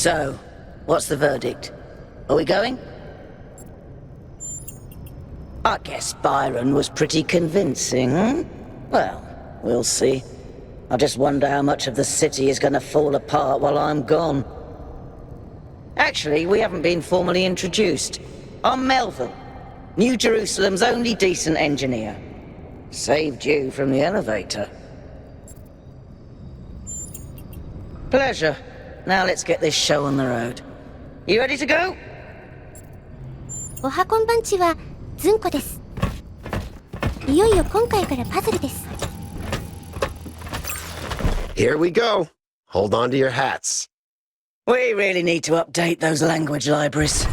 So, what's the verdict? Are we going? I guess Byron was pretty convincing. Well, we'll see. I just wonder how much of the city is gonna fall apart while I'm gone. Actually, we haven't been formally introduced. I'm Melville, New Jerusalem's only decent engineer. Saved you from the elevator. Pleasure. Now let's get this show on the road. You ready to go? おはこんばんちはずんこです。いよいよ今回からパズルです。Here we go. Hold on to your hats. We really need to update those language libraries.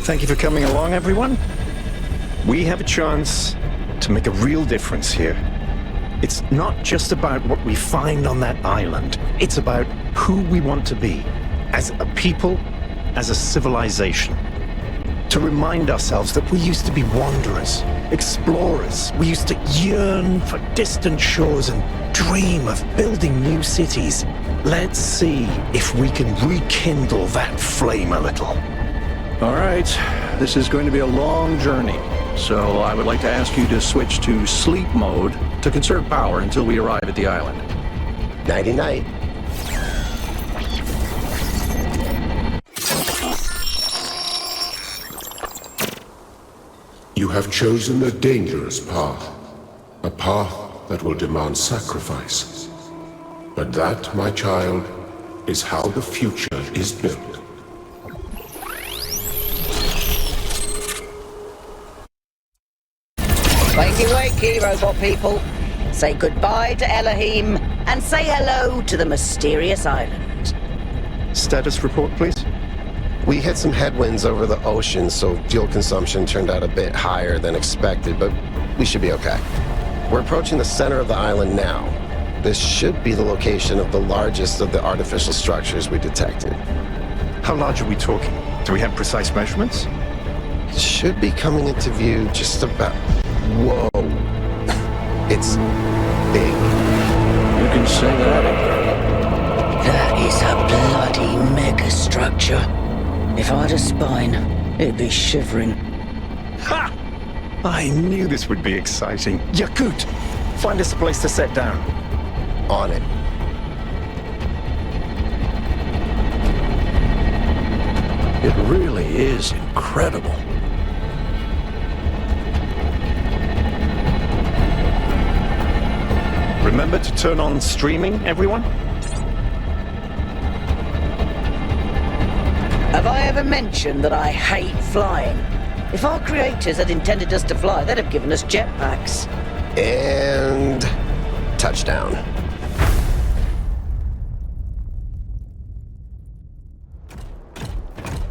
Thank you for coming along, everyone. We have a chance to make a real difference here. It's not just about what we find on that island. It's about who we want to be, as a people, as a civilization. To remind ourselves that we used to be wanderers, explorers. We used to yearn for distant shores and dream of building new cities. Let's see if we can rekindle that flame a little. All right, this is going to be a long journey, so I would like to ask you to switch to sleep mode to conserve power until we arrive at the island. Nighty-night. You have chosen a dangerous path, a path that will demand sacrifice. But that, my child, is how the future is built. Wakey wakey, robot people. Say goodbye to Elohim and say hello to the mysterious island. Status report, please. We hit some headwinds over the ocean, so fuel consumption turned out a bit higher than expected, but we should be okay. We're approaching the center of the island now. This should be the location of the largest of the artificial structures we detected. How large are we talking? Do we have precise measurements? It should be coming into view just about... Whoa. It's big. You can say that again. That is a bloody megastructure. If I had a spine, it'd be shivering. Ha! I knew this would be exciting. Yakut, find us a place to set down. On it. It really is incredible. Remember to turn on streaming, everyone? Have I ever mentioned that I hate flying? If our creators had intended us to fly, they'd have given us jetpacks. And... touchdown.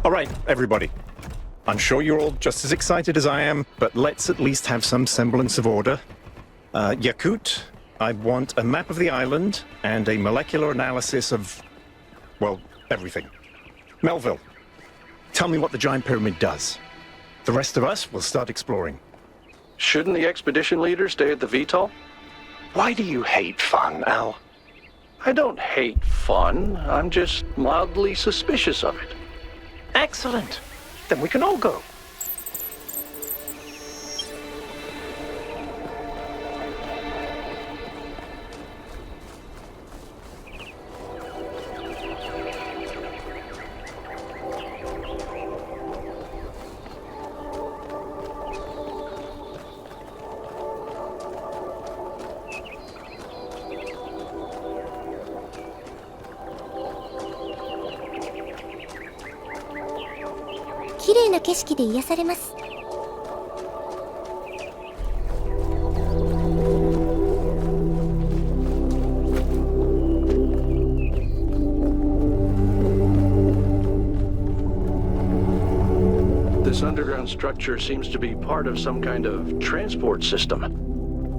All right, everybody. I'm sure you're all just as excited as I am, but let's at least have some semblance of order. Yakut, I want a map of the island and a molecular analysis of, well, everything. Melville, tell me what the giant pyramid does. The rest of us will start exploring. Shouldn't the expedition leader stay at the VTOL? Why do you hate fun, Al? I don't hate fun. I'm just mildly suspicious of it. Excellent. Then we can all go.綺麗な景色で癒されます。This underground structure seems to be part of some kind of transport system.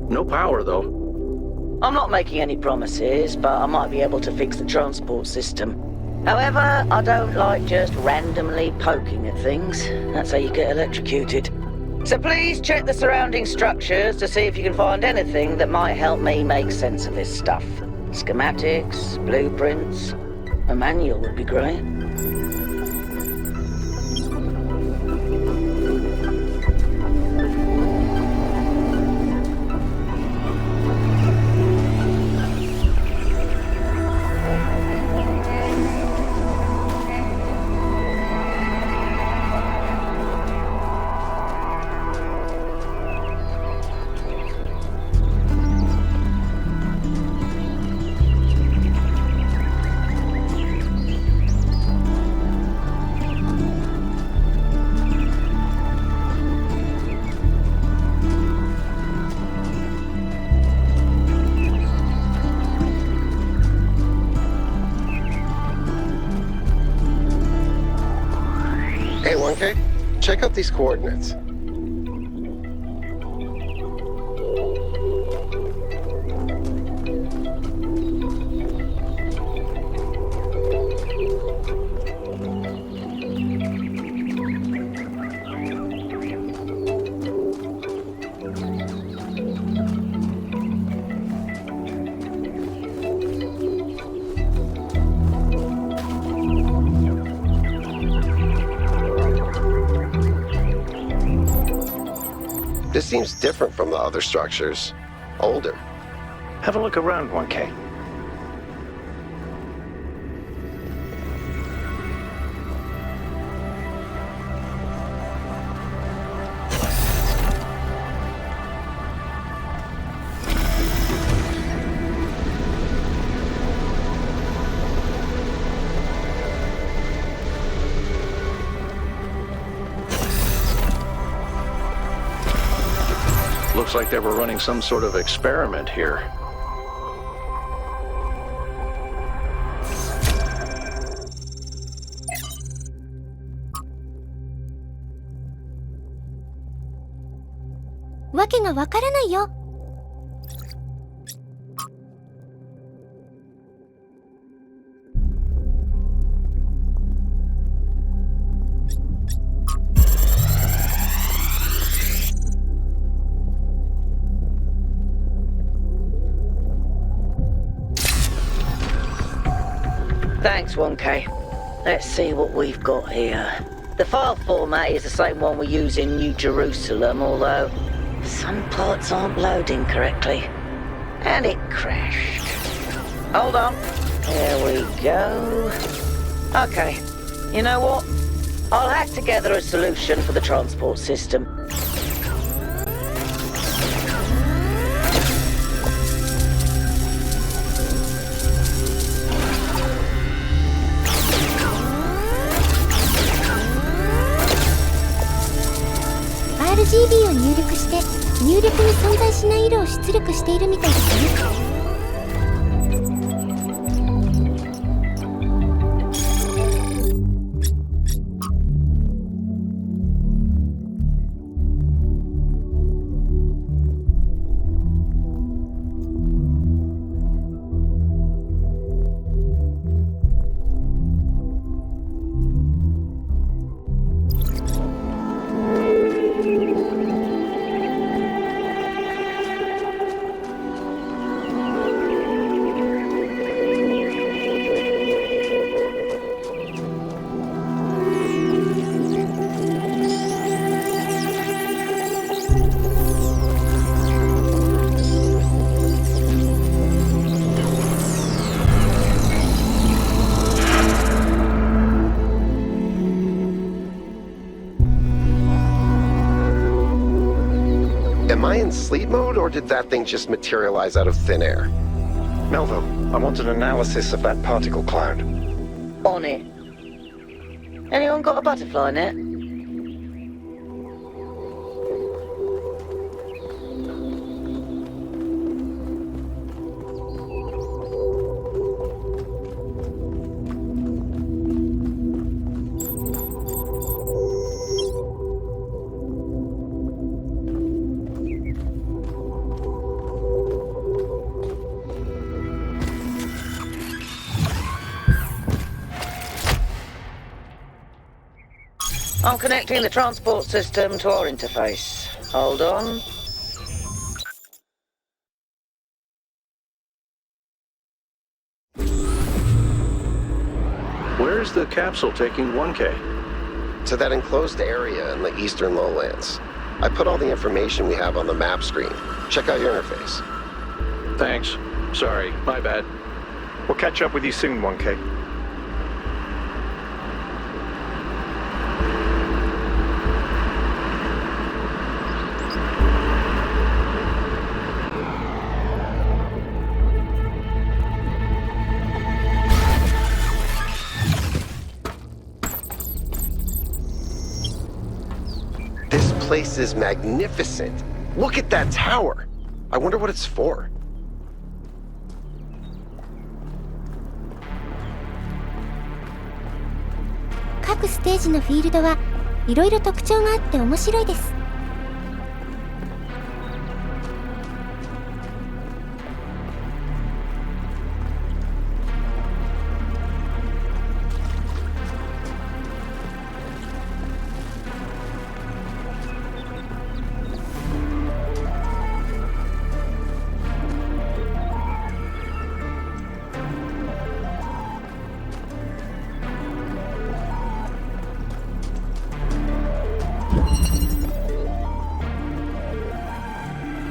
No power, though. I'm not making any promises, but I might be able to fix the transport system. However, I don't like just randomly poking at things. That's how you get electrocuted. So please check the surrounding structures to see if you can find anything that might help me make sense of this stuff. Schematics, blueprints. A manual would be great. Hey, 1K, check out these coordinates. This seems different from the other structures. Older. Have a look around, 1K. Looks like they were running some sort of experiment here. Wakeがわからないよ。Thanks, 1K. Let's see what we've got here. The file format is the same one we use in New Jerusalem, although some parts aren't loading correctly. And it crashed. Hold on. There we go. Okay. You know what? I'll hack together a solution for the transport system. RGB を入力して入力に存在しない色を出力しているみたいですね。Am I in sleep mode, or did that thing just materialize out of thin air? Melville, I want an analysis of that particle cloud. On it. Anyone got a butterfly net? I'm connecting the transport system to our interface. Hold on. Where's the capsule taking 1K? To that enclosed area in the eastern lowlands. I put all the information we have on the map screen. Check out your interface. Thanks. Sorry, my bad. We'll catch up with you soon, 1K. This place is magnificent. Look at that tower. I wonder what it's for. 各ステージのフィールドはいろいろ特徴があって面白いです。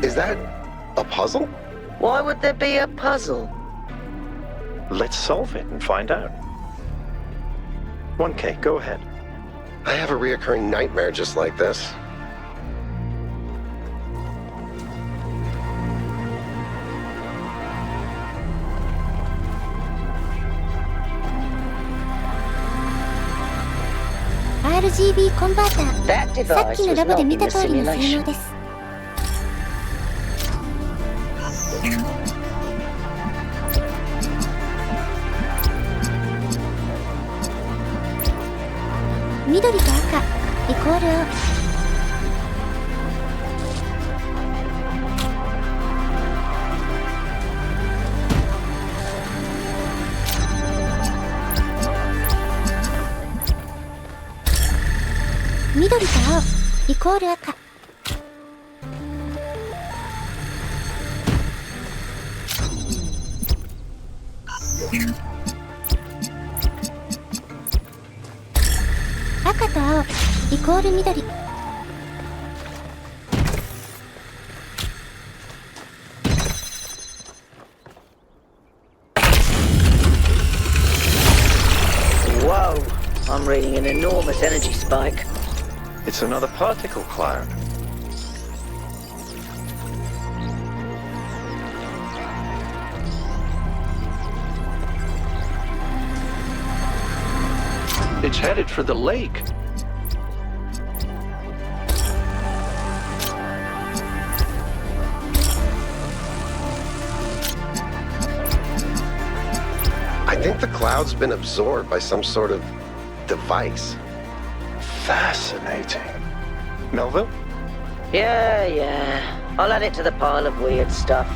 Is that a puzzle? Why would there be a puzzle? Let's solve it and find out. 1K, go ahead. I have a reoccurring nightmare just like this. RGB コンバータ That ー、さっ device きの was ラボで not 見 in た the 通りの性 simulation. 能です。緑と赤イコール青。緑と青イコール赤。赤と青イコール緑。Whoa! I'm reading an enormous energy spike. It's another particle cloud. It's headed for the lake. I think the cloud's been absorbed by some sort of device. Fascinating. Melville? Yeah. I'll add it to the pile of weird stuff. .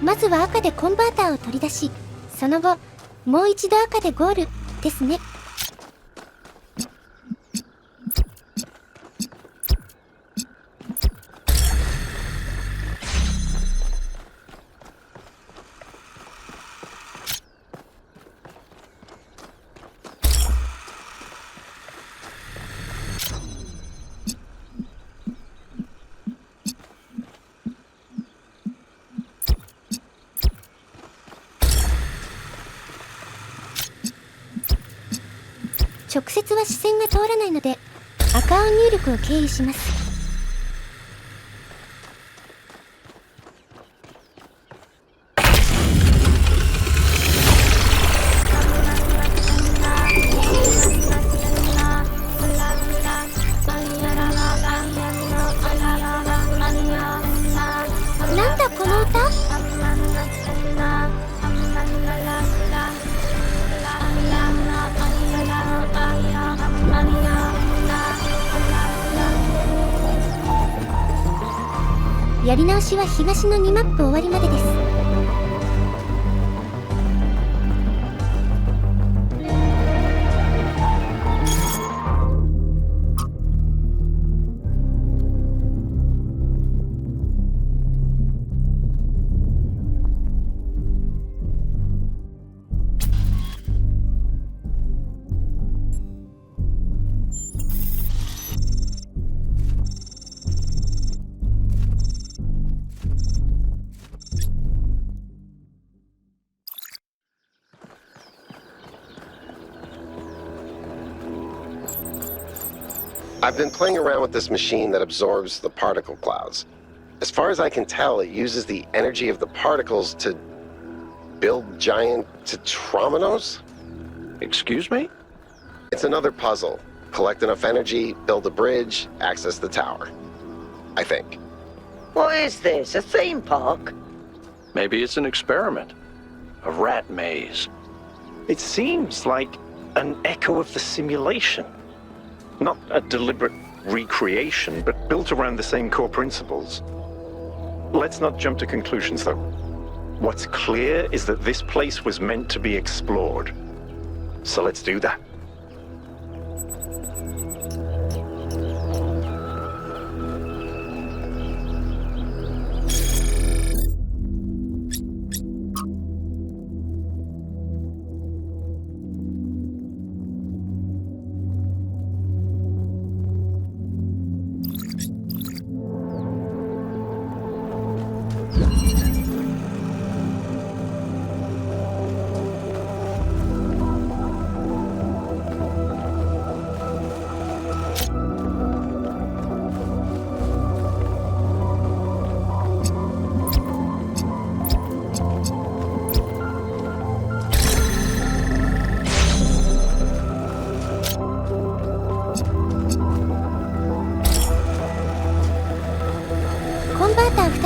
まずは赤でコンバーターを取り出し、その後もう一度赤でゴールですね。直接は視線が通らないので赤青入力を経由します。なんだこの歌？やり直しは東の2マップ終わりまでです。I've been playing around with this machine that absorbs the particle clouds. As far as I can tell, it uses the energy of the particles to build giant tetrominos? Excuse me? It's another puzzle. Collect enough energy, build a bridge, access the tower. I think. What is this, a theme park? Maybe it's an experiment. A rat maze. It seems like an echo of the simulation. Not a deliberate recreation, but built around the same core principles. Let's not jump to conclusions, though. What's clear is that this place was meant to be explored. So let's do that.2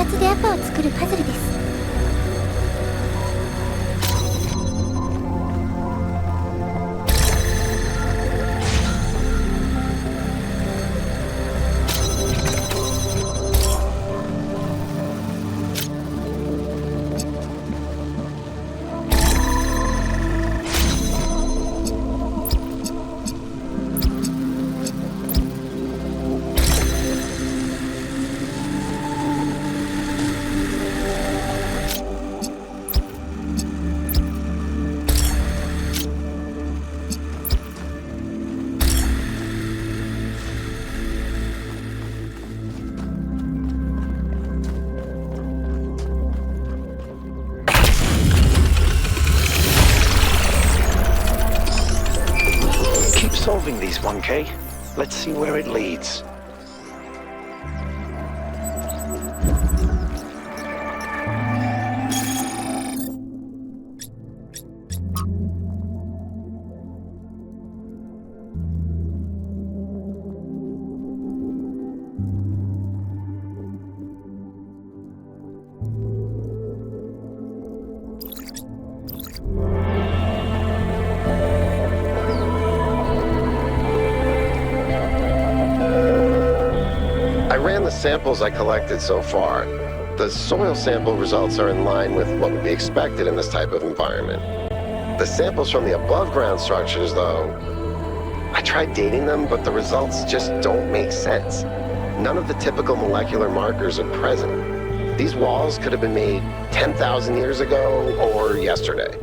つで赤を作るパズルです。Solving these 1K. Let's see where it leads. Samples I collected so far. The soil sample results are in line with what would be expected in this type of environment. The samples from the above ground structures, though, I tried dating them, but the results just don't make sense. None of the typical molecular markers are present. These walls could have been made 10,000 years ago or yesterday.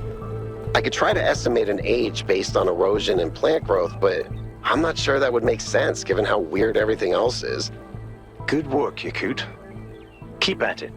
I could try to estimate an age based on erosion and plant growth, but I'm not sure that would make sense given how weird everything else is. Good work, Yakut. Keep at it.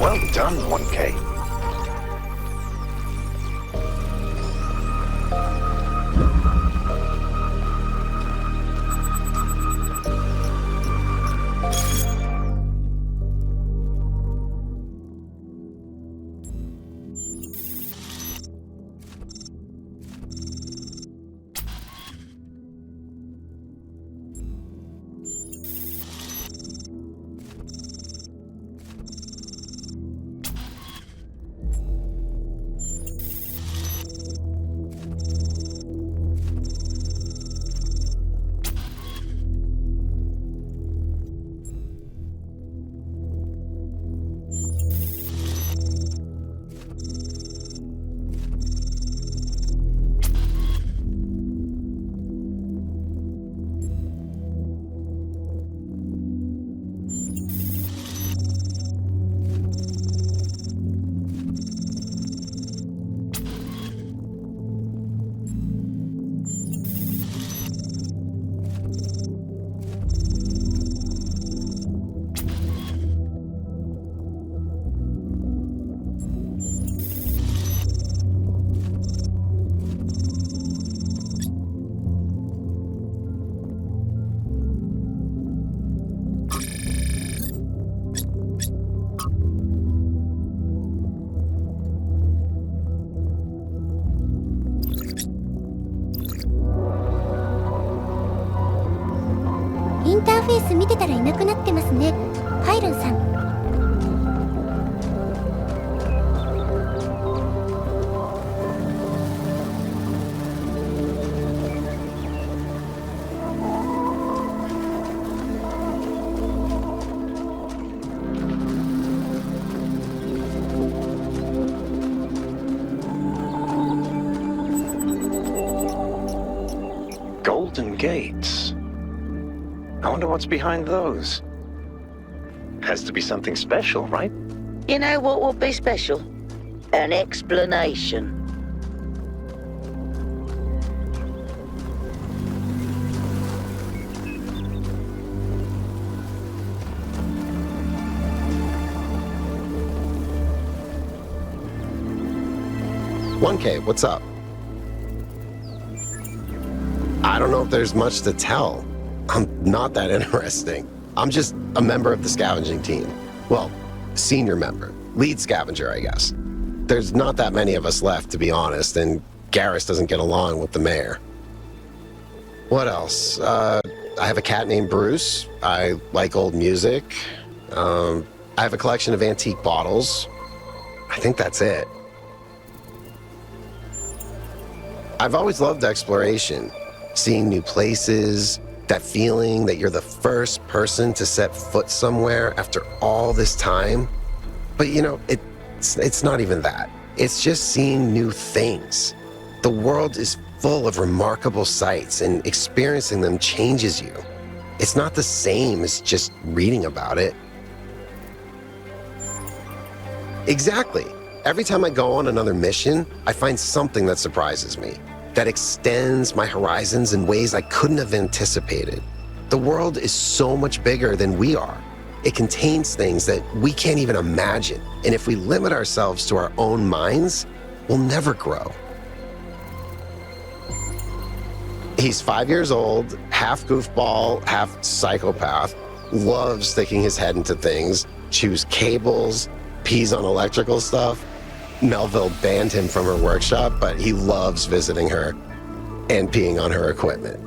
Well done, 1K.インターフェース見てたらいなくなってますね、パイロンさん。Golden gates. I wonder what's behind those. Has to be something special, right? You know what will be special? An explanation. "1K, what's up?" I don't know if there's much to tell. I'm not that interesting. I'm just a member of the scavenging team. Well, senior member. Lead scavenger, I guess. There's not that many of us left, to be honest, and Garrus doesn't get along with the mayor. What else? I have a cat named Bruce. I like old music. I have a collection of antique bottles. I think that's it. I've always loved exploration. Seeing new places, that feeling that you're the first person to set foot somewhere after all this time. But you know, it's not even that. It's just seeing new things. The world is full of remarkable sights, and experiencing them changes you. It's not the same as just reading about it. Exactly. Every time I go on another mission, I find something that surprises me, that extends my horizons in ways I couldn't have anticipated. The world is so much bigger than we are. It contains things that we can't even imagine. And if we limit ourselves to our own minds, we'll never grow. He's 5 years old, half goofball, half psychopath, loves sticking his head into things, chews cables, pees on electrical stuff. Melville banned him from her workshop, but he loves visiting her and peeing on her equipment.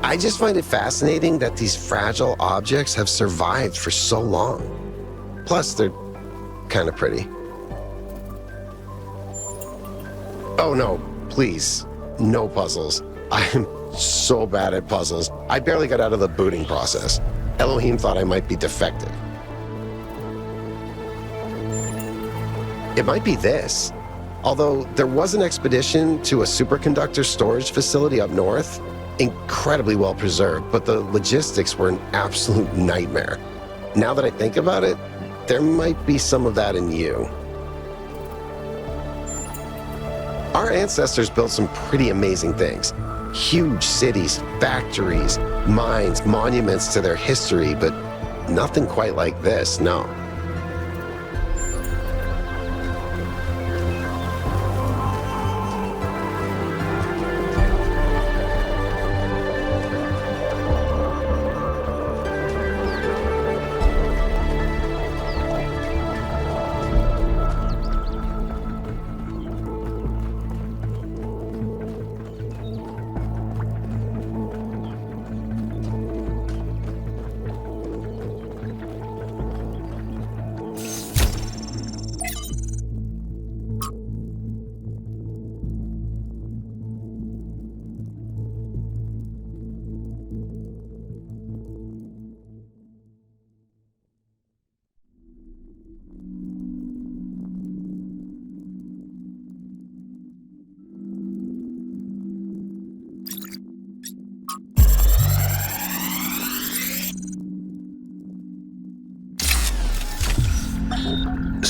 I just find it fascinating that these fragile objects have survived for so long. Plus, they're kind of pretty. Oh no, please, no puzzles. I'm so bad at puzzles. I barely got out of the booting process. Elohim thought I might be defective. It might be this. Although there was an expedition to a superconductor storage facility up north, incredibly well preserved, but the logistics were an absolute nightmare. Now that I think about it, there might be some of that in you. Our ancestors built some pretty amazing things. Huge cities, factories, mines, monuments to their history, but nothing quite like this, no.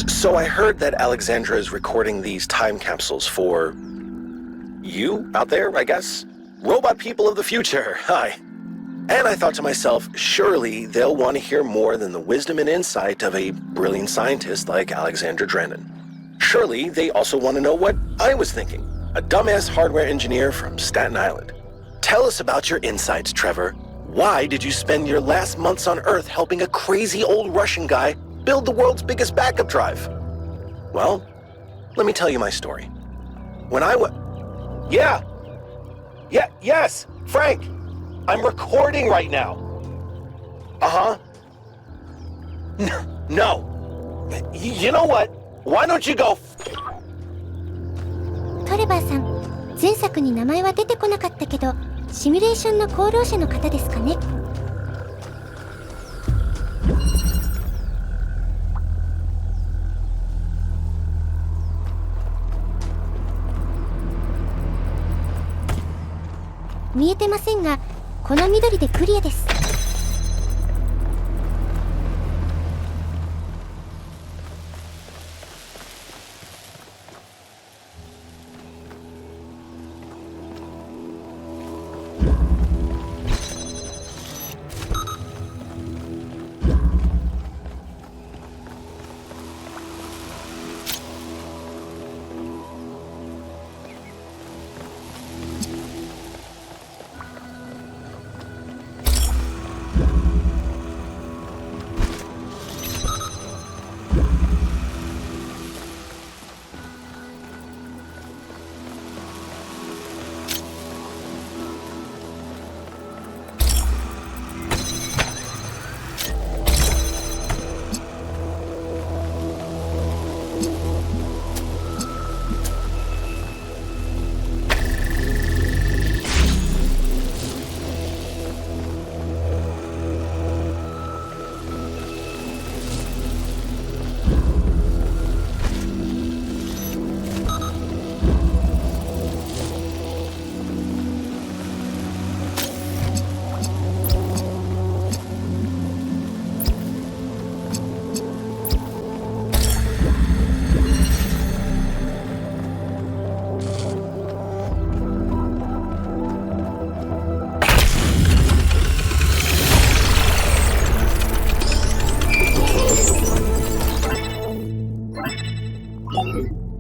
So I heard that Alexandra is recording these time capsules for you out there, I guess? Robot people of the future, hi. And I thought to myself, surely they'll want to hear more than the wisdom and insight of a brilliant scientist like Alexandra Drennan. Surely they also want to know what I was thinking, a dumbass hardware engineer from Staten Island. Tell us about your insights, Trevor. Why did you spend your last months on Earth helping a crazy old Russian guy build the world's biggest backup drive? Well, let me tell you my story. When I was... Yes, Frank! I'm recording right now! Uh-huh. No. You know what? Why don't you go... トレバーさん、前作に名前は出てこなかったけど、シミュレーションの功労者の方ですかね。見えてませんが、この緑でクリアです。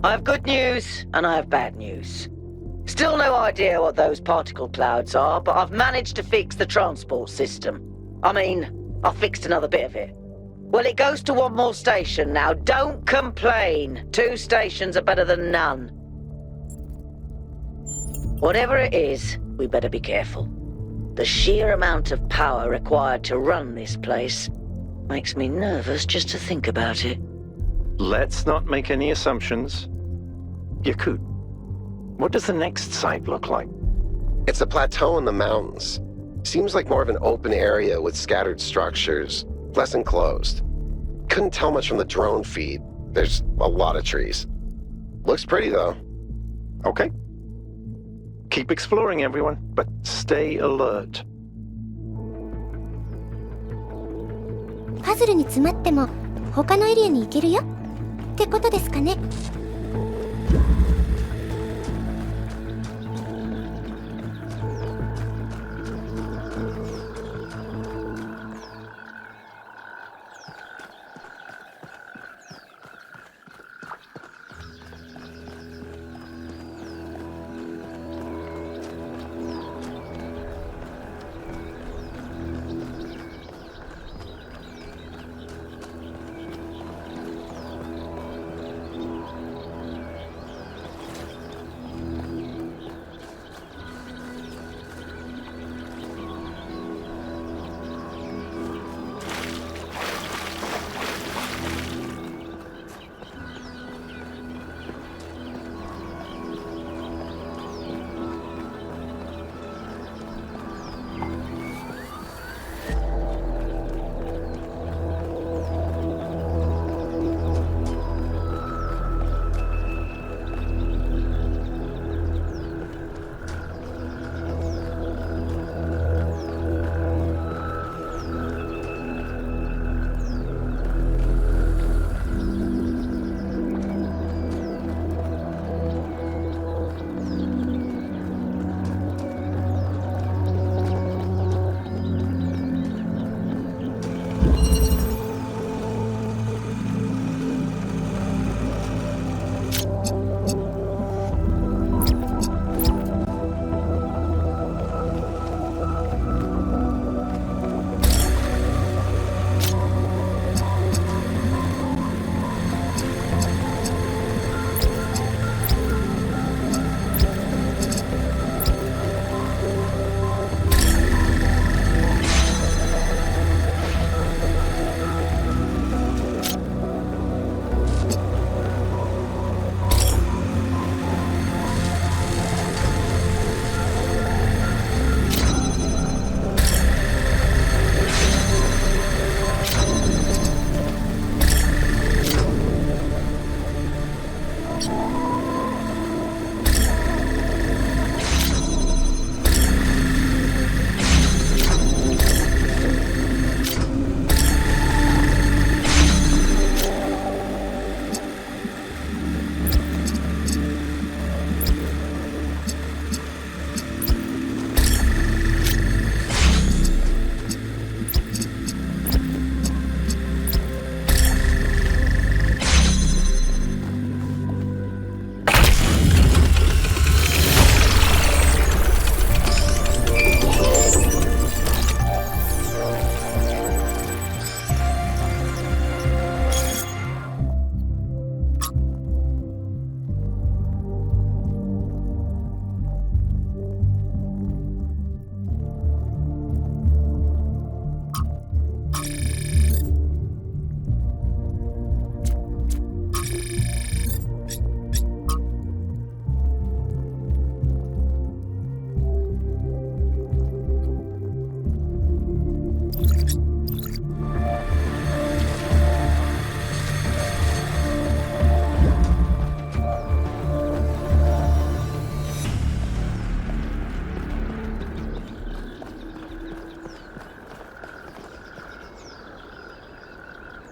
I have good news, and I have bad news. Still no idea what those particle clouds are, but I've managed to fix the transport system. I mean, I fixed another bit of it. Well, it goes to one more station now. Don't complain. 2 stations are better than none. Whatever it is, we better be careful. The sheer amount of power required to run this place makes me nervous just to think about it. Let's not make any assumptions. Yakut, what does the next site look like? It's a plateau in the mountains. Seems like more of an open area with scattered structures, less enclosed. Couldn't tell much from the drone feed. There's a lot of trees. Looks pretty, though. Okay. Keep exploring, everyone, but stay alert. パズルに詰まっても他のエリアに行けるよってことですかね。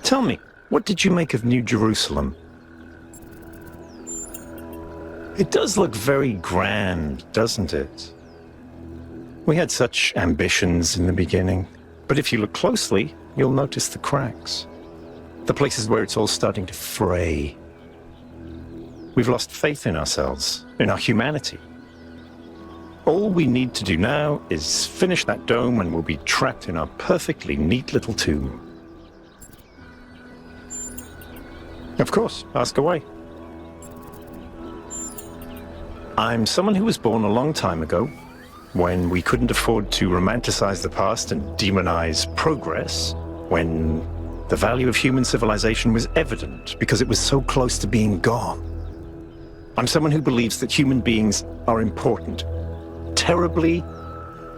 Tell me, what did you make of New Jerusalem? It does look very grand, doesn't it? We had such ambitions in the beginning, but if you look closely, you'll notice the cracks. The places where it's all starting to fray. We've lost faith in ourselves, in our humanity. All we need to do now is finish that dome and we'll be trapped in our perfectly neat little tomb. Of course, ask away. I'm someone who was born a long time ago, when we couldn't afford to romanticize the past and demonize progress, when the value of human civilization was evident because it was so close to being gone. I'm someone who believes that human beings are important. Terribly,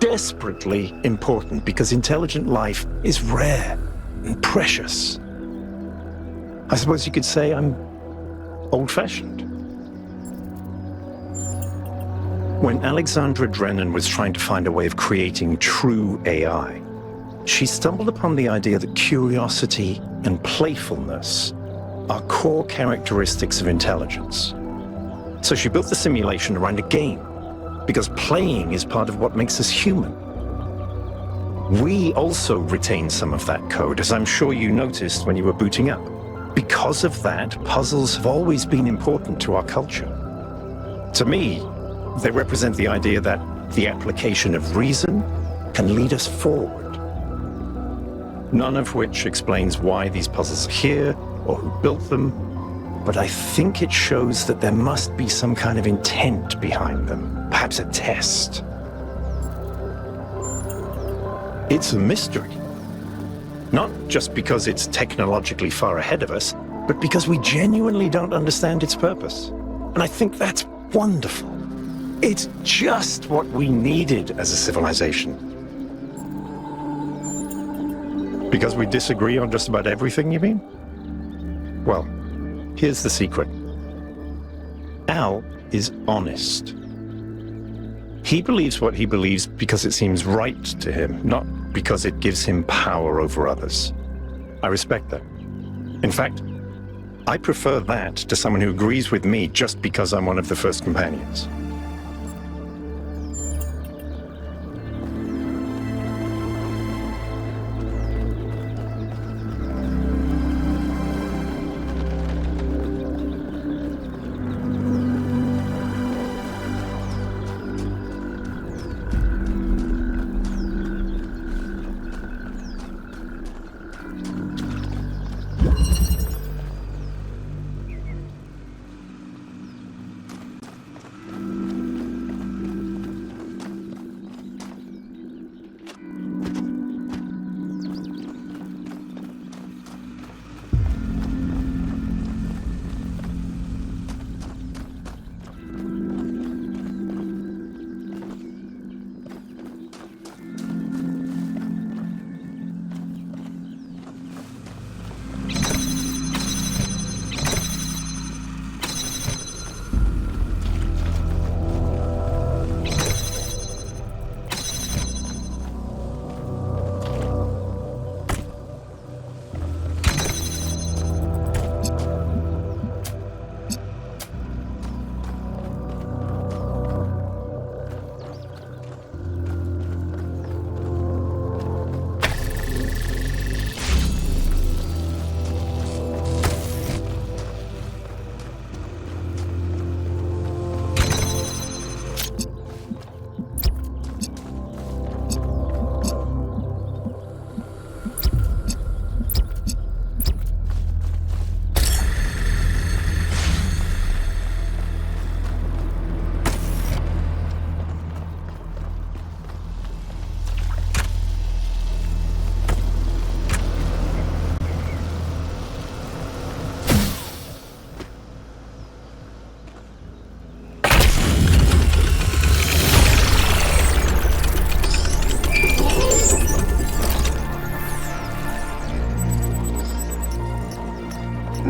desperately important, because intelligent life is rare and precious. I suppose you could say I'm old-fashioned. When Alexandra Drennan was trying to find a way of creating true AI, she stumbled upon the idea that curiosity and playfulness are core characteristics of intelligence. So she built the simulation around a game, because playing is part of what makes us human. We also retain some of that code, as I'm sure you noticed when you were booting up. Because of that, puzzles have always been important to our culture. To me, they represent the idea that the application of reason can lead us forward. None of which explains why these puzzles are here or who built them, but I think it shows that there must be some kind of intent behind them, perhaps a test. It's a mystery. Not just because it's technologically far ahead of us, but because we genuinely don't understand its purpose. And I think that's wonderful. It's just what we needed as a civilization. Because we disagree on just about everything, you mean? Well, here's the secret. Al is honest. He believes what he believes because it seems right to him, not because it gives him power over others. I respect that. In fact, I prefer that to someone who agrees with me just because I'm one of the first companions.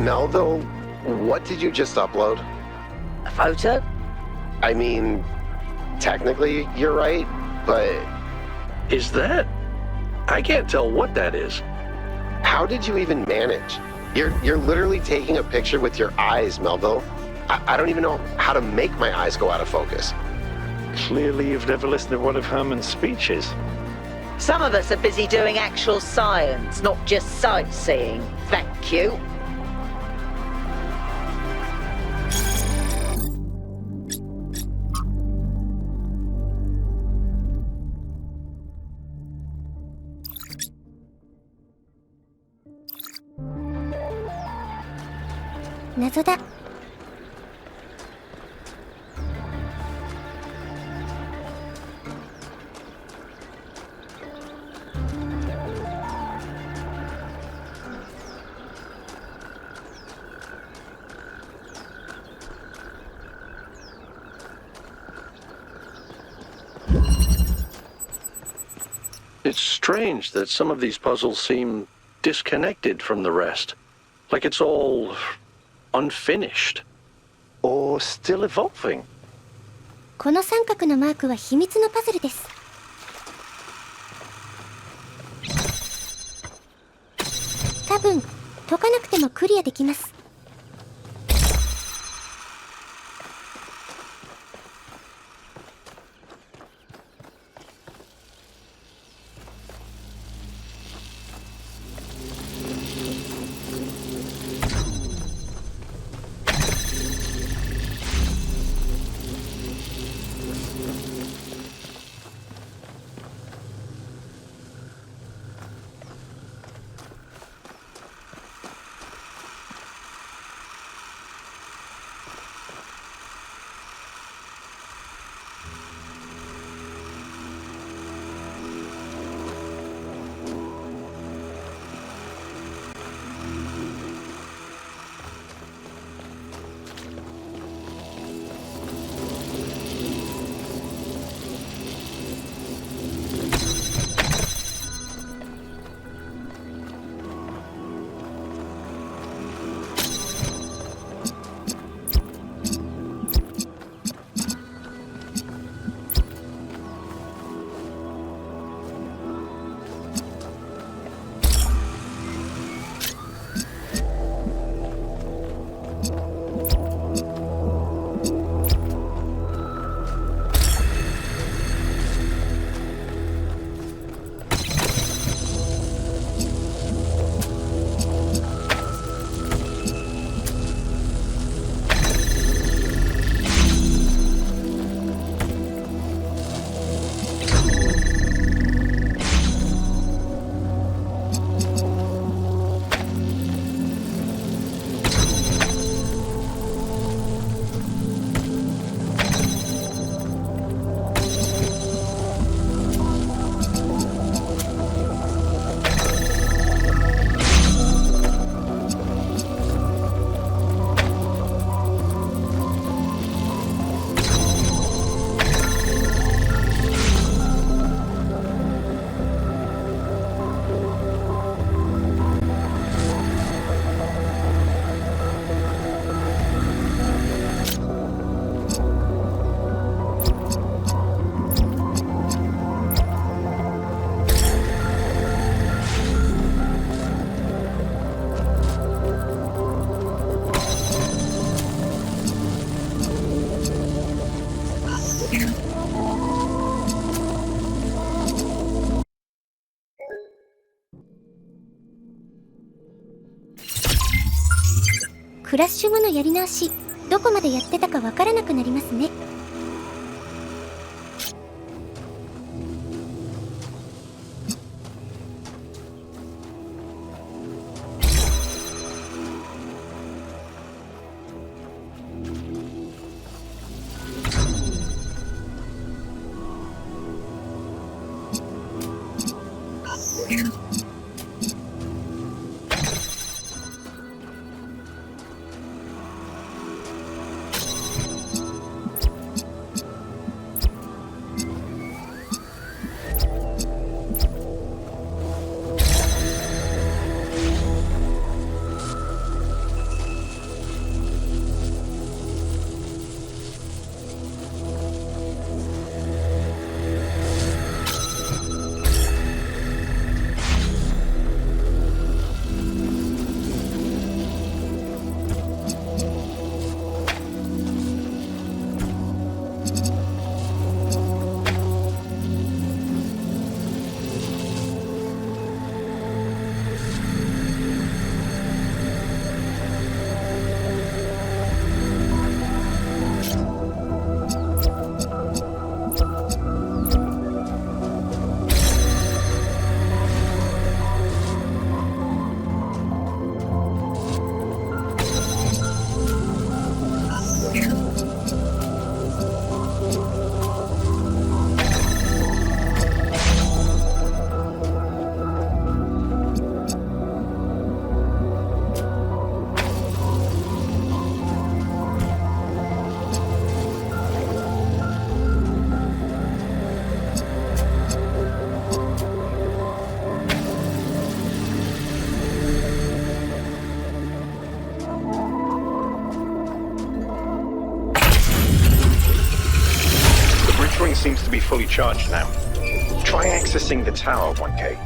Neldo, what did you just upload? A photo? I mean, technically you're right, but... Is that? I can't tell what that is. How did you even manage? You're literally taking a picture with your eyes, Melville. I don't even know how to make my eyes go out of focus. Clearly you've never listened to one of Herman's speeches. Some of us are busy doing actual science, not just sightseeing. Thank you.謎だ。It's strange that some of these puzzles seem disconnected from the rest. Like it's all unfinished. Or still evolving. この三角のマークは秘密のパズルです。多分解かなくてもクリアできます。クラッシュ後のやり直し、どこまでやってたかわからなくなりますね。seems to be fully charged now. Try accessing the tower, 1K.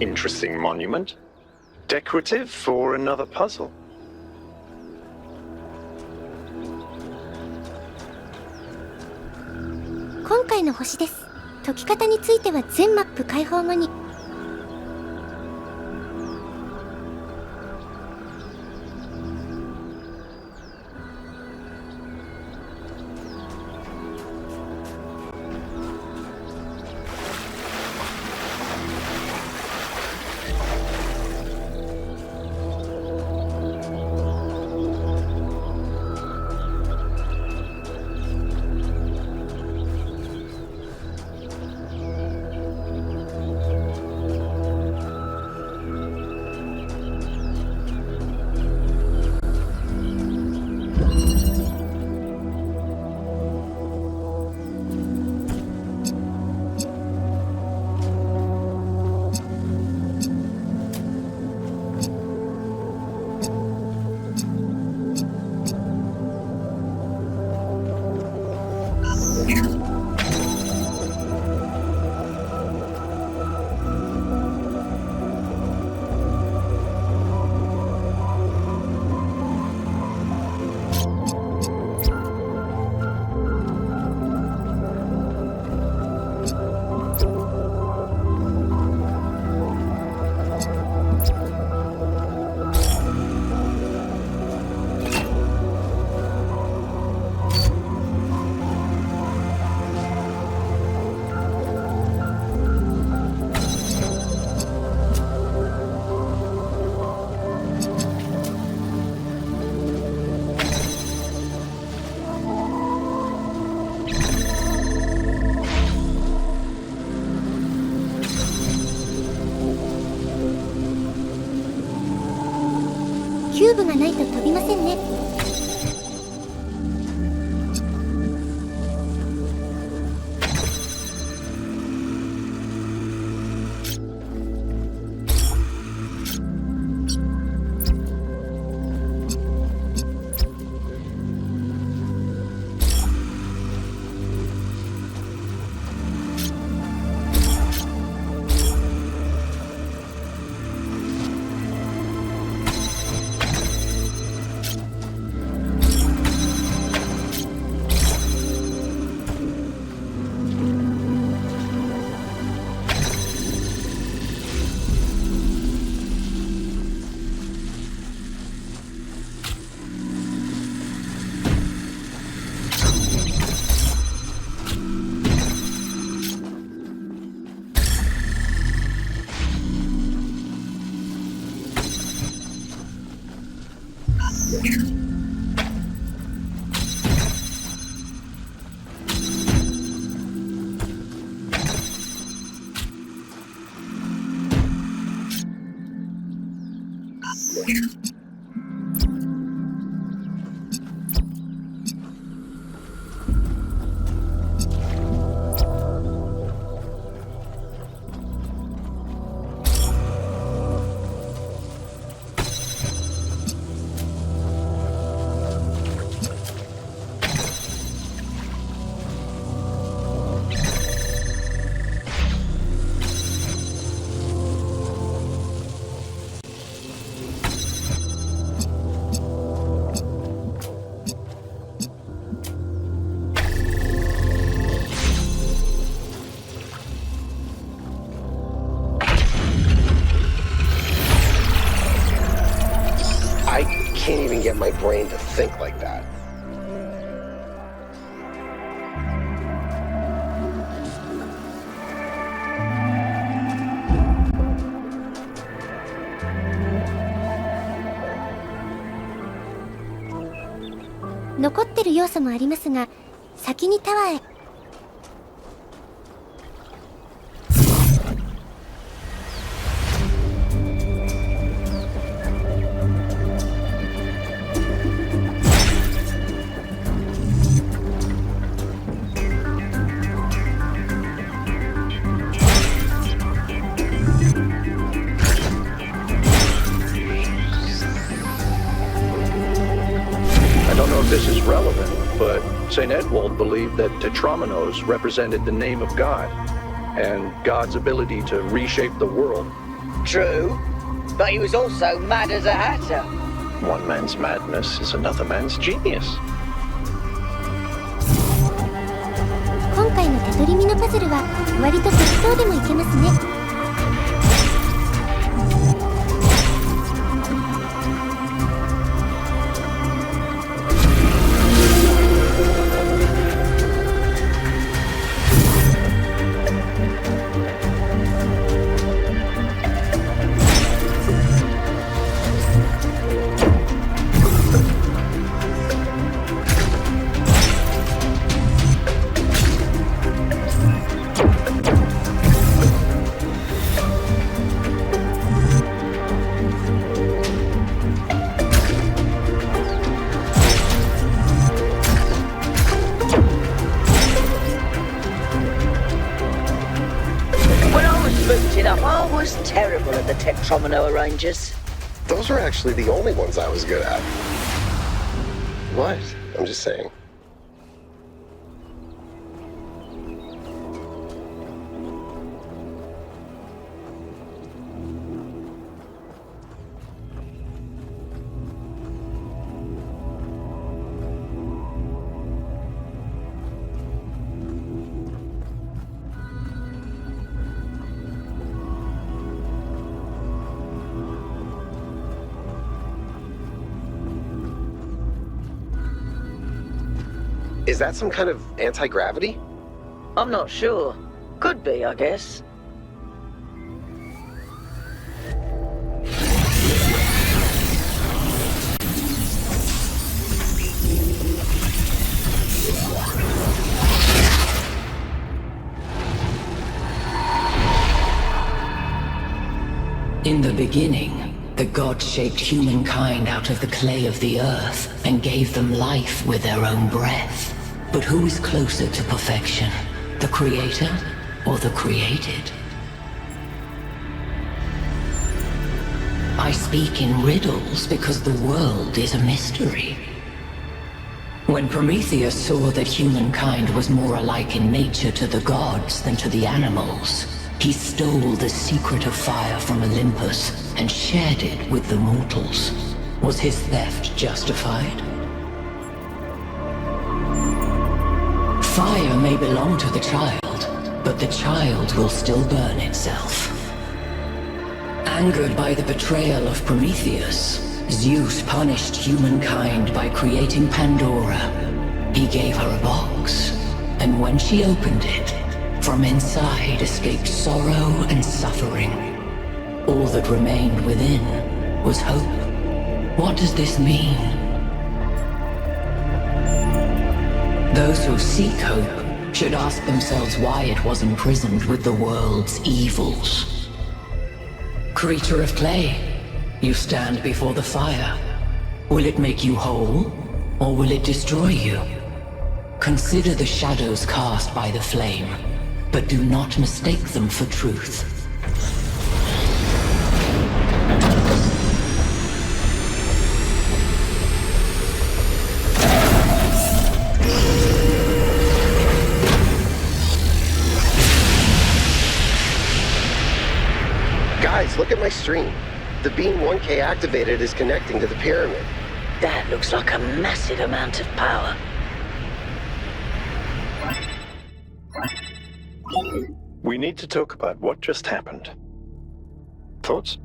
Interesting monument. Decorative for another puzzle. 今回の星です。解き方については全マップ開放後に。キューブがないと飛びませんね。brain to think like that. "残ってる要素もありますが、先にタワーへ。I don't know if this is relevant, but St. Edwald believed that tetrominos represented the name of God, and God's ability to reshape the world. True, but he was also mad as a hatter. One man's madness is another man's genius. 今回の手取り身のパズルは割と適当でもいけますね。I was terrible at the tetromino arrangers. Those were actually the only ones I was good at. What? I'm just saying. Is that some kind of anti-gravity? I'm not sure. Could be, I guess. In the beginning, the gods shaped humankind out of the clay of the earth and gave them life with their own breath. But who is closer to perfection, the creator or the created? I speak in riddles because the world is a mystery. When Prometheus saw that humankind was more alike in nature to the gods than to the animals, he stole the secret of fire from Olympus and shared it with the mortals. Was his theft justified? Fire may belong to the child, but the child will still burn itself. Angered by the betrayal of Prometheus, Zeus punished humankind by creating Pandora. He gave her a box, and when she opened it, from inside escaped sorrow and suffering. All that remained within was hope. What does this mean? Those who seek hope should ask themselves why it was imprisoned with the world's evils. Creature of clay, you stand before the fire. Will it make you whole, or will it destroy you? Consider the shadows cast by the flame, but do not mistake them for truth. Guys, look at my stream. The beam 1K activated is connecting to the pyramid. That looks like a massive amount of power. We need to talk about what just happened. Thoughts?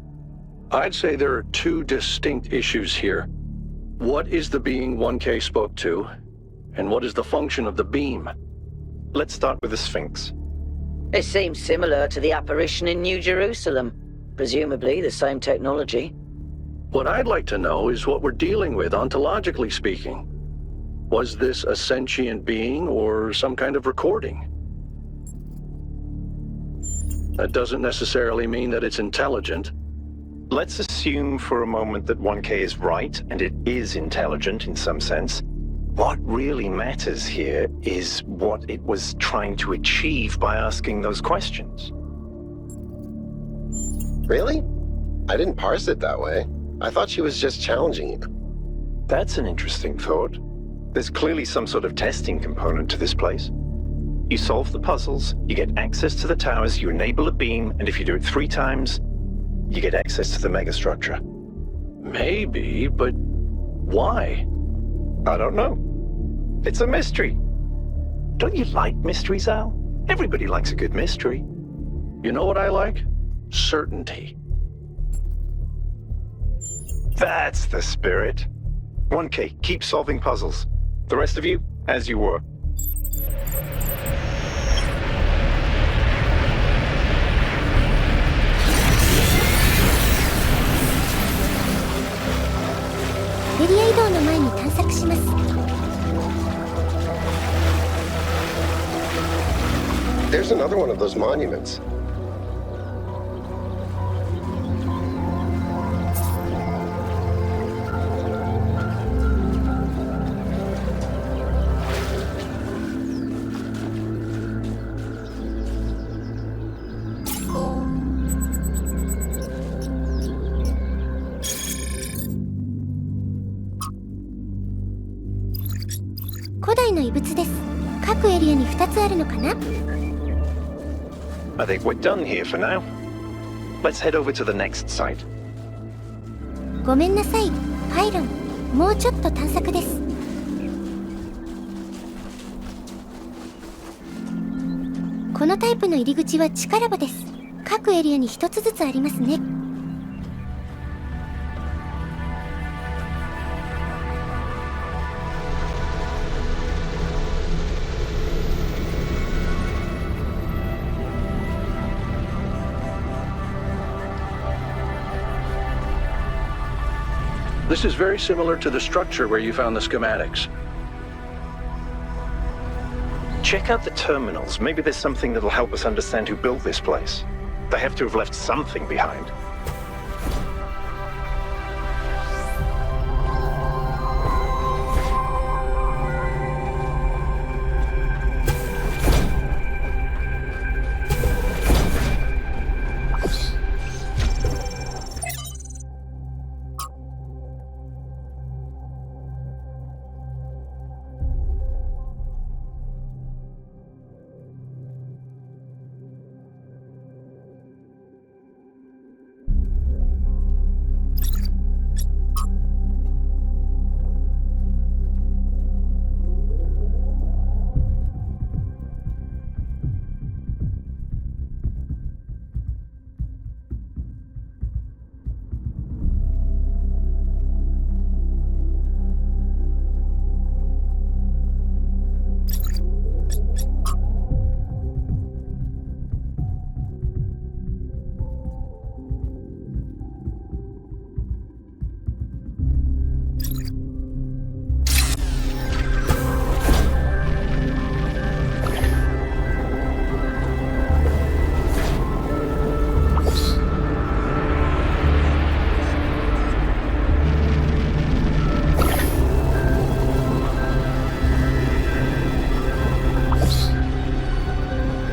I'd say there are two distinct issues here. What is the being 1K spoke to? And what is the function of the beam? Let's start with the Sphinx. It seems similar to the apparition in New Jerusalem. Presumably the same technology. What I'd like to know is what we're dealing with, ontologically speaking. Was this a sentient being or some kind of recording? That doesn't necessarily mean that it's intelligent. Let's assume for a moment that 1K is right, and it is intelligent in some sense. What really matters here is what it was trying to achieve by asking those questions. Really? I didn't parse it that way. I thought she was just challenging you. That's an interesting thought. There's clearly some sort of testing component to this place. You solve the puzzles, you get access to the towers, you enable a beam, and if you do it 3 times, you get access to the megastructure. Maybe, but why? I don't know. It's a mystery. Don't you like mysteries, Al? Everybody likes a good mystery. You know what I like? Certainty. That's the spirit. 1K, keep solving puzzles. The rest of you, as you were. There's another one of those monuments. I think we're done here for now. Let's head over to the next site. ごめんなさい、パイロン。もうちょっと探索です。このタイプの入り口は力場です。各エリアに一つずつありますね。This is very similar to the structure where you found the schematics. Check out the terminals. Maybe there's something that'll help us understand who built this place. They have to have left something behind.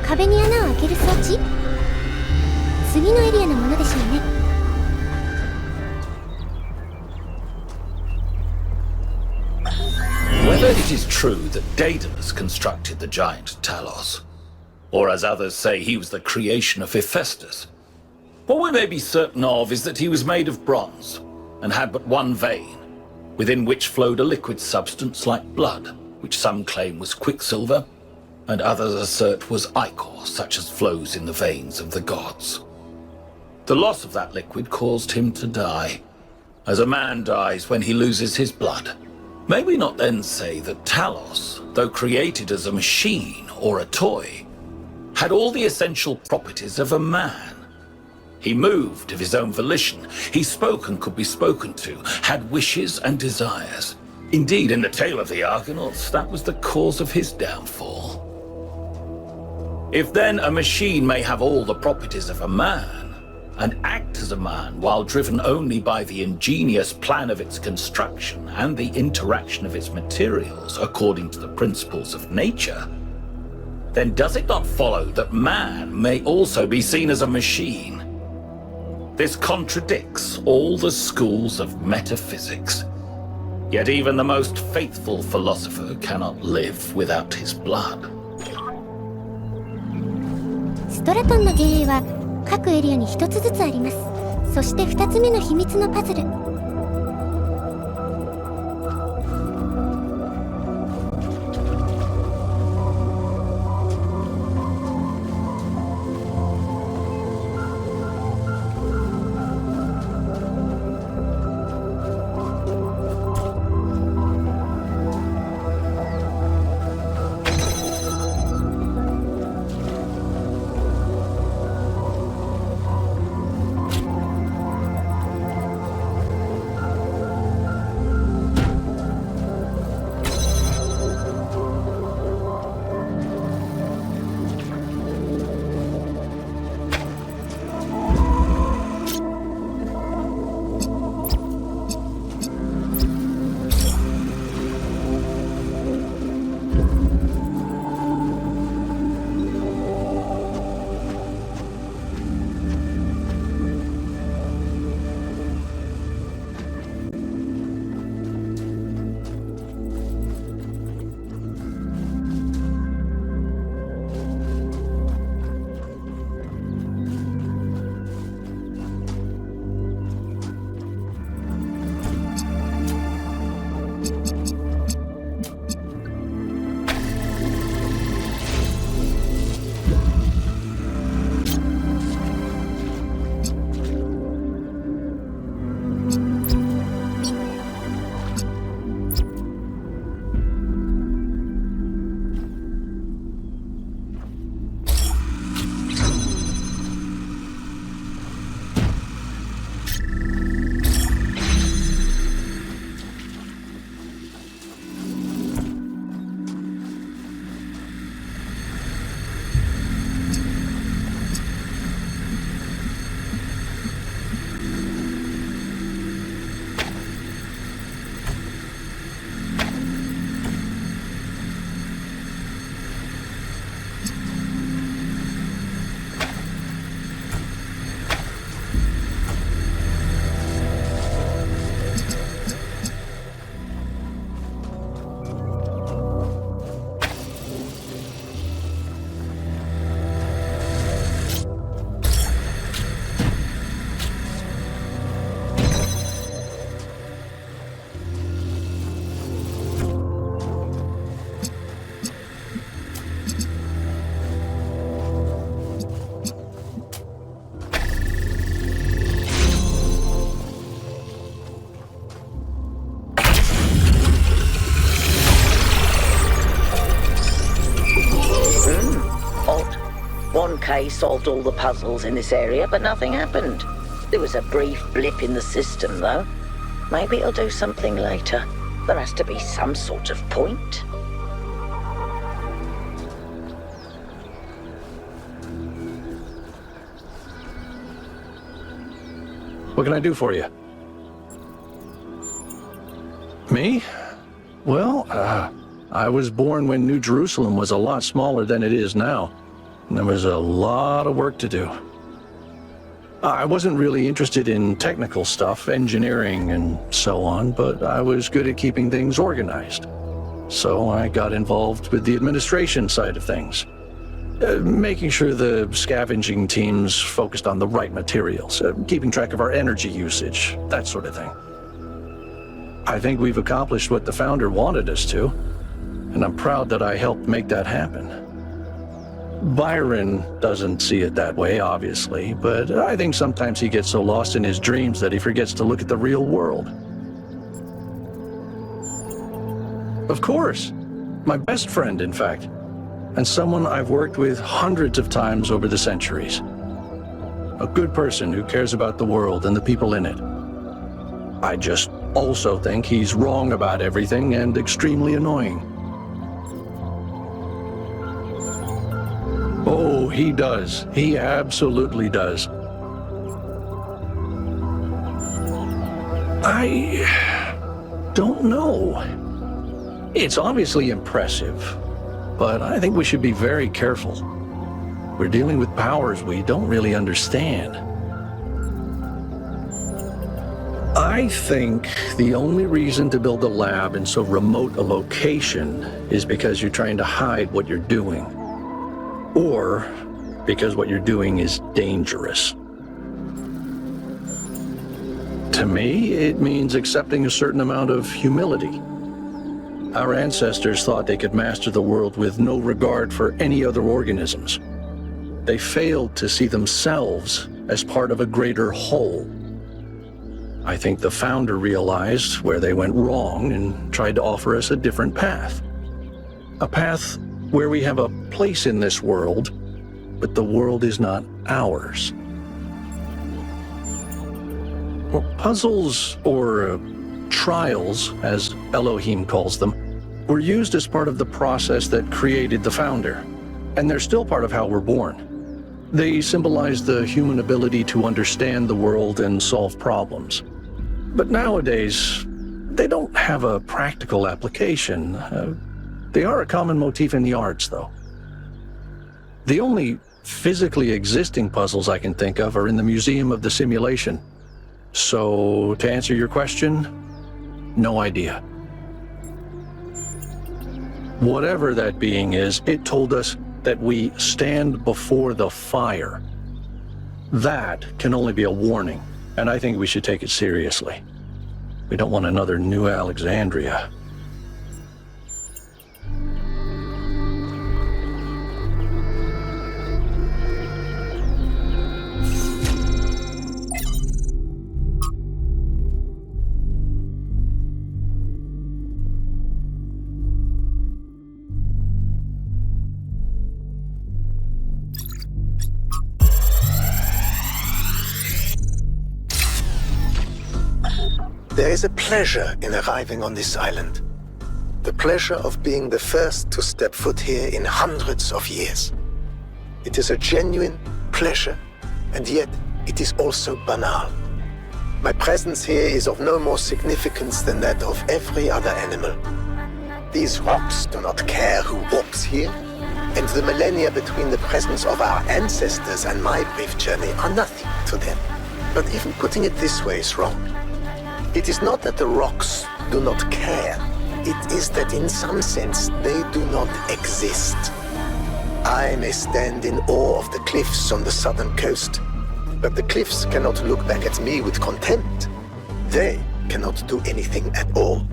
壁に穴を開ける装置？次のエリアのものでしょうね。Whether it is true that Daedalus constructed the giant Talos, or as others say he was the creation of Hephaestus, what we may be certain of is that he was made of bronze, and had but one vein, within which flowed a liquid substance like blood, which some claim was quicksilver, and others assert was ichor, such as flows in the veins of the gods. The loss of that liquid caused him to die, as a man dies when he loses his blood. May we not then say that Talos, though created as a machine or a toy, had all the essential properties of a man? He moved of his own volition, he spoke and could be spoken to, had wishes and desires. Indeed, in the tale of the Argonauts, that was the cause of his downfall. If then a machine may have all the properties of a man, and act as a man while driven only by the ingenious plan of its construction and the interaction of its materials according to the principles of nature, then does it not follow that man may also be seen as a machine? This contradicts all the schools of metaphysics. Yet even the most faithful philosopher cannot live without his blood. ストラトンの幻影は各エリアに一つずつあります。そして二つ目の秘密のパズル。1K solved all the puzzles in this area, but nothing happened. There was a brief blip in the system, though. Maybe it'll do something later. There has to be some sort of point. What can I do for you? Me? Well, I was born when New Jerusalem was a lot smaller than it is now. And there was a lot of work to do. I wasn't really interested in technical stuff, engineering and so on, but I was good at keeping things organized. So I got involved with the administration side of things. Making sure the scavenging teams focused on the right materials, keeping track of our energy usage, that sort of thing. I think we've accomplished what the founder wanted us to, and I'm proud that I helped make that happen. Byron doesn't see it that way, obviously, but I think sometimes he gets so lost in his dreams that he forgets to look at the real world. Of course. My best friend, in fact. And someone I've worked with hundreds of times over the centuries. A good person who cares about the world and the people in it. I just also think he's wrong about everything and extremely annoying. Oh, he does. He absolutely does. I don't know. It's obviously impressive, but I think we should be very careful. We're dealing with powers we don't really understand. I think the only reason to build a lab in so remote a location is because you're trying to hide what you're doing. Or because what you're doing is dangerous. To me, it means accepting a certain amount of humility. Our ancestors thought they could master the world with no regard for any other organisms. They failed to see themselves as part of a greater whole. I think the founder realized where they went wrong and tried to offer us a different path. A path where we have a place in this world, but the world is not ours. Well, puzzles, or trials, as Elohim calls them, were used as part of the process that created the founder, and they're still part of how we're born. They symbolize the human ability to understand the world and solve problems. But nowadays, they don't have a practical application. They are a common motif in the arts, though. The only physically existing puzzles I can think of are in the Museum of the Simulation. So, to answer your question, no idea. Whatever that being is, it told us that we stand before the fire. That can only be a warning, and I think we should take it seriously. We don't want another New Alexandria. There is a pleasure in arriving on this island. The pleasure of being the first to step foot here in hundreds of years. It is a genuine pleasure, and yet it is also banal. My presence here is of no more significance than that of every other animal. These rocks do not care who walks here, and the millennia between the presence of our ancestors and my brief journey are nothing to them. But even putting it this way is wrong. It is not that the rocks do not care. It is that in some sense they do not exist. I may stand in awe of the cliffs on the southern coast, but the cliffs cannot look back at me with contempt. They cannot do anything at all.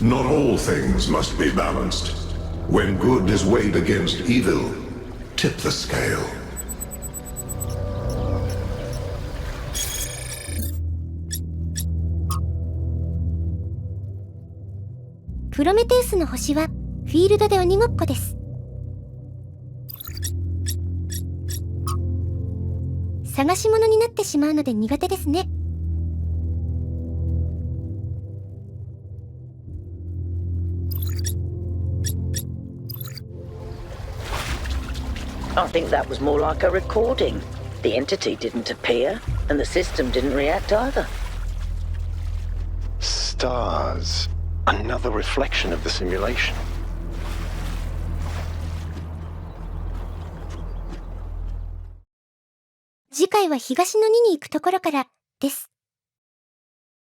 Not all things must be balanced. When good is weighed against evil, tip the scale. プロメテウスの星はフィールドで鬼ごっこです。探し物になってしまうので苦手ですね。I think that was more like a recording. The entity didn't appear, and the system didn't react either. Stars. Another reflection of the simulation. 次回は東の2に行くところからです。